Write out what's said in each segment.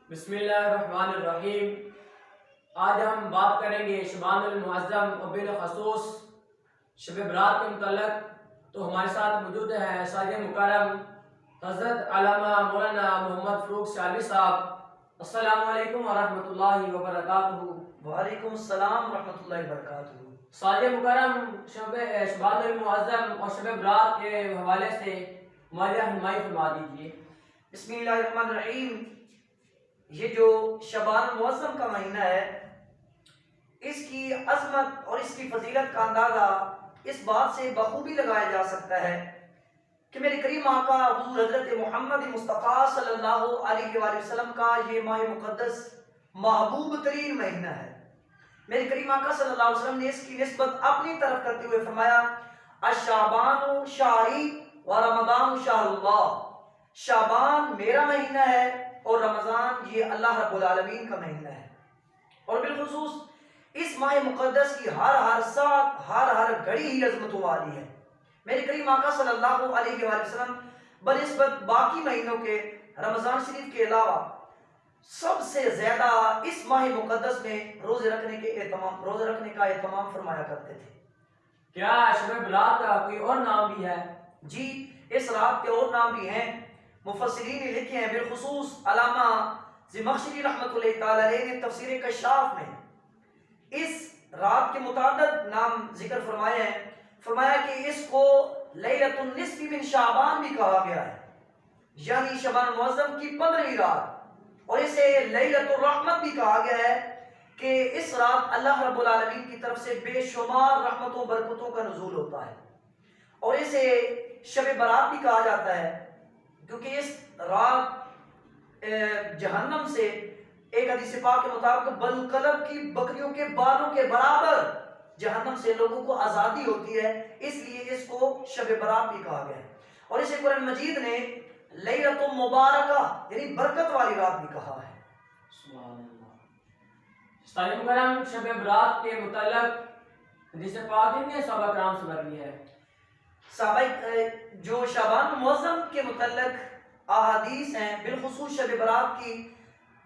बिस्मिल्लाहिर्रहमानिर्रहीम। आज हम बात करेंगे शबानुल मुअज़्ज़म और बिलख़ुसूस शब बरात के मुतल्लक़। तो हमारे साथ मौजूद हैं साहिब मुकर्रम हज़रत अल्लामा मौलाना मोहम्मद फ़रूक सालवी साहब। अस्सलामु अलैकुम व रहमतुल्लाहि व बरकातुहू। वालेकुम सलाम रहमतुल्लाहि व बरकातुहू। साहिब मुकर्रम शबानुल मुअज़्ज़म और शब बरात के हवाले से हमारी रहनुमाई फरमा दीजिए। बिस्मिल्लाहिर्रहमानिर्रहीम। ये जो शबानुल मुअज़्ज़म का महीना है, इसकी अज़मत और इसकी फजीलत का अंदाज़ा इस बात से बखूबी लगाया जा सकता है कि मेरे करीम आका हुज़ूर हज़रत मोहम्मद मुस्तफ़ा सल्लल्लाहु अलैहि वसल्लम का ये माह मुक़द्दस महबूब तरीन महीना है। मेरे करीम आका सल्लल्लाहु अलैहि वसल्लम ने इसकी निस्बत अपनी तरफ करते हुए फरमाया, अशाबानु शाहरी व रमज़ान शाहरुल्लाह। शाबान मेरा महीना है और रमज़ान ये अल्लाह रब्बुल आलमीन का महीना है। और बिलखुसूस इस माह मुक़द्दस की हर साथ हर घड़ी ही अज़मतों वाली है। मेरे करीम आका सल्लल्लाहु अलैहि वसल्लम बनिस्बत बाकी महीनों के रमज़ान शरीफ के अलावा सबसे ज्यादा इस माह मुक़द्दस में रोजे रखने का एहतमाम फरमाया करते थे। क्या शब बरात का कोई और नाम भी है? जी, इस रात के और नाम भी हैं। मुफस्सिरीन ने लिखे हैं, बिलखुसूस अल्लामा ज़मख़शरी रहमतुल्लाहि तआला अलैह ने तफसीर कशाफ में इस रात के मुताद्दद नाम जिक्र फरमाए हैं। फरमाया कि इसको लैलतुन निस्फ़ी मिन शाबान भी कहा गया है, यानी शबानुल मुअज़्ज़म की 15वीं रात। और इसे लैलतुर रहमत भी कहा गया है कि इस रात अल्लाह रब्बुल आलमीन की तरफ से बेशुमार रहमतों बरकतों का नुज़ूल होता है। और इसे शब बरात भी कहा जाता है क्योंकि इस रात जहन्नम से एक हदीस पाक के मुताबिक बनु कलब की बकरियों के बालों के बराबर जहन्नम से लोगों को आज़ादी होती है, इसलिए इसको शब बरात भी कहा गया है। और इसे कुरान मजीद ने लैलतुल मुबारका यानी बरकत वाली रात भी कहा है। साहिब मुकर्रम शब बरात के मुतल्लक़ हदीस पाक ने सहाबा किराम से भरी है। जो शबानुल मुअज़्ज़म के मुतल्लक़ अहादीस हैं, बिलखुसूस शब बरात की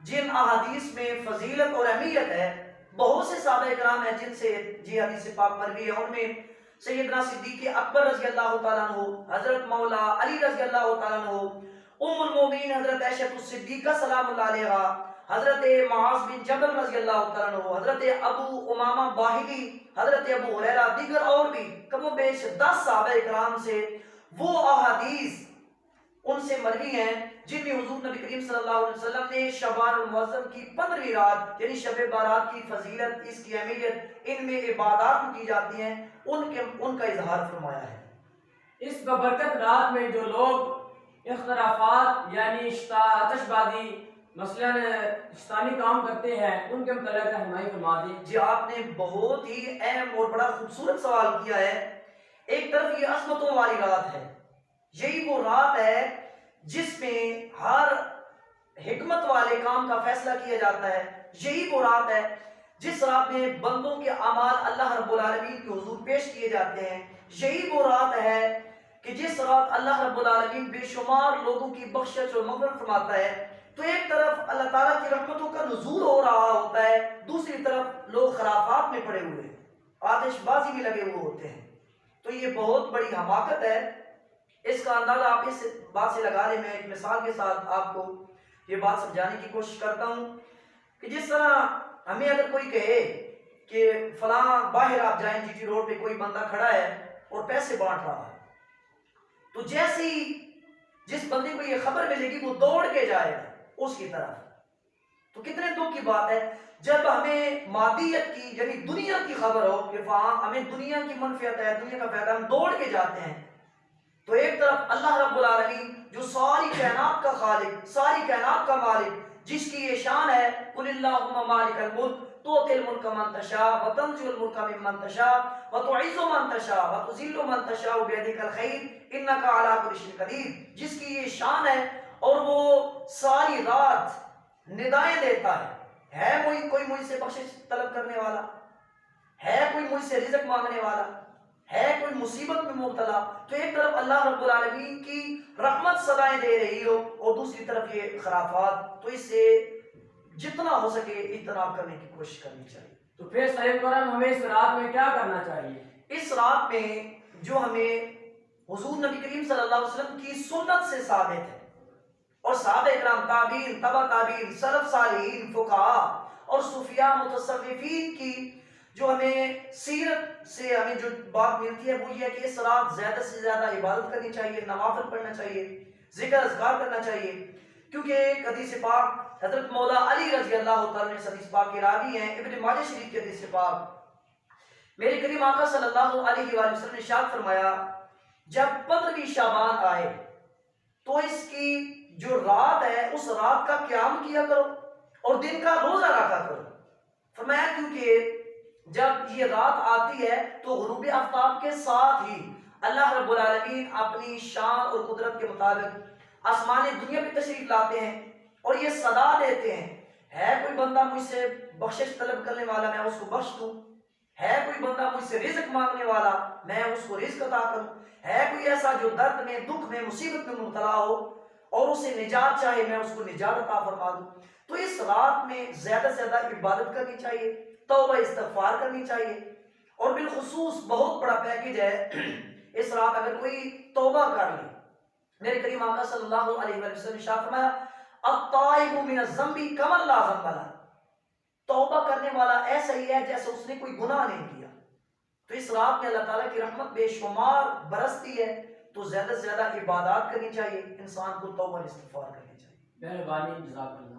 जिन अहादीस में फजीलत और अहमियत है, बहुत से सहाबा किराम हैं जिनसे ये हदीस पाक मरवी है। उनमें सैयदना सिद्दीक़ अकबर रज़ी अल्लाह तआला अन्हु, हज़रत मौला अली रज़ी अल्लाह तआला अन्हु, उम्मुल मोमिनीन हज़रत आयशा सिद्दीक़ा सलामुल्लाह अलैहा, हज़रत मुआज़ बिन जबल रज़ी अल्लाह तआला अन्हु, हज़रत अबू उमामा बाहिली, हज़रत अबू हुरैरा, दीगर और भी कमोबेश 10 सहाबा किराम से वो अहादीस उनसे मरवी हैं जिनमें हुजूर नबी करीम सल्लल्लाहु अलैहि वसल्लम ने शबानुल मुअज़्ज़म की 15वीं रात यानी शब बारात की फजीलत, इसकी अहमियत, इनमें इबादत की जाती हैं, उनका इजहार फरमाया है। इस बबरकत रात में जो लोग इख्तलाफात यानी आतिशबाजी मसलन शैतानी काम करते हैं, उनके मुतल्लिक़ रहनुमाई फरमा दी। जी, आपने बहुत ही अहम और बड़ा खूबसूरत सवाल किया है। एक तरफ ये अज़मतों वाली रात है, यही वो रात है जिसमें हर हिकमत वाले काम का फैसला किया जाता है। यही वो रात है जिस रात में बंदों के अमाल अल्लाह रब्बुल आलमीन के हुजूर पेश किए जाते हैं। यही वो रात है कि जिस रात अल्लाह रब्बुल आलमीन बेशुमार लोगों की बख्शिश और मग़फ़िरत फरमाता है। तो एक तरफ अल्लाह ताला की रहमतों का नुज़ूल हो रहा होता है, दूसरी तरफ लोग खराफात में पड़े हुए, आतिशबाजी में लगे हुए होते हैं। तो ये बहुत बड़ी हमाकत है। इसका अंदाजा आप इस बात से लगा लें। मैं एक मिसाल के साथ आपको ये बात समझाने की कोशिश करता हूँ कि जिस तरह हमें अगर कोई कहे कि फलां बाहर आप जाएं, जीटी रोड पे कोई बंदा खड़ा है और पैसे बांट रहा है, तो जैसे ही जिस बंदे को ये खबर मिलेगी वो दौड़ के जाएगा उसकी तरफ। तो कितने दुख की बात है जब हमें मादियत की यानी दुनिया की खबर हो कि हमें दुनिया की मनफियत है, दुनिया का फायदा, हम दौड़ के जाते हैं। तो एक तरफ अल्लाह रब्बुल आलमीन जो सारी कायनात का खालिक, सारी कायनात का मालिक, जिसकी ये शान है, कुलिल्लाहुम्मा मालिकल मुल्क तुतिल मुल्का मन तशा व तंज़िउल मुल्का मिम्मन तशा व तुइज़्ज़ु मन तशा व तुज़िल्लु मन तशा बियदिकल खैर इन्नका अला कुल्लि शैइन क़दीर। जिसकी ये शान है और वो सारी रात निदाएं देता है कोई मुझसे बख्शिश तलब करने वाला है, कोई मुझसे रिज़्क़ मांगने वाला है, कोई मुसीबत में मुब्तला। तो एक तरफ अल्लाह रब्बुल आलमीन की रहमत सदाएं दे रही हो और दूसरी तरफ ये खराफात। तो इससे जितना हो सके इज्तनाब करने की कोशिश करनी चाहिए। तो फिर साहिब करम हमें इस रात में क्या करना चाहिए? इस रात में जो हमें हुजूर नबी करीम सल्लल्लाहु अलैहि वसल्लम की सुन्नत से साबित है और सहाबा इकराम, ताबीन, तबा ताबीन, सलफ सालिहीन, फुक़हा और सूफिया मुतसव्विफीन की जो हमें सीरत से हमें जो बात मिलती है वो ये है कि इस रात ज्यादा से ज्यादा इबादत करनी चाहिए, नवाफिल पढ़ना चाहिए, जिक्र अज़कार करना चाहिए। क्योंकि एक हदीस पाक हजरत मौला अली रज़ी अल्लाह तआला ने हदीस पाक के रावी हैं, इब्न माजा शरीफ की हदीस पाक, मेरे करीम आका सल्लल्लाहु अलैहि वसल्लम ने इरशाद फरमाया, जब 15वीं शाबान आए तो इसकी जो रात है उस रात का क़याम किया करो और दिन का रोजा रखा करो। फरमाया क्योंकि जब ये रात आती है तो गुरूब आफ्ताब के साथ ही अल्लाह रब्बुल आलमीन अपनी शान और कुदरत के मुताबिक आसमानी दुनिया में तशरीफ लाते हैं और ये सदा देते हैं, है कोई बंदा मुझसे बख्शिश तलब करने वाला, मैं उसको बख्श दूं, है कोई बंदा मुझसे रिज़्क मांगने वाला, मैं उसको रिज़्क अता करूं, है कोई ऐसा जो दर्द में, दुख में, मुसीबत में मुब्तला हो और उसे निजात चाहे, मैं उसको निजात अता फरमा दूं। तो इस रात में ज्यादा से ज्यादा इबादत करनी चाहिए, तौबा इस्तगफार करनी चाहिए और बिलखुसूस बहुत बड़ा पैकेज है इस रात अगर कोई तौबा कर ले। मेरे करीम आका सल्लल्लाहु अलैहि वसल्लम ने इरशाद फरमाया, अत्ताइबु मिनज़्ज़म्बि कमन ला ज़म्ब लह, तौबा करने वाला ऐसा ही है जैसे उसने कोई गुनाह नहीं किया। तो इस रात में अल्लाह ताला की रहमत बेशुमार बरसती है, तो ज्यादा से ज्यादा इबादत करनी चाहिए, इंसान को तौबा इस्तगफार करनी चाहिए। मेहरबानी, जज़ाकल्लाह।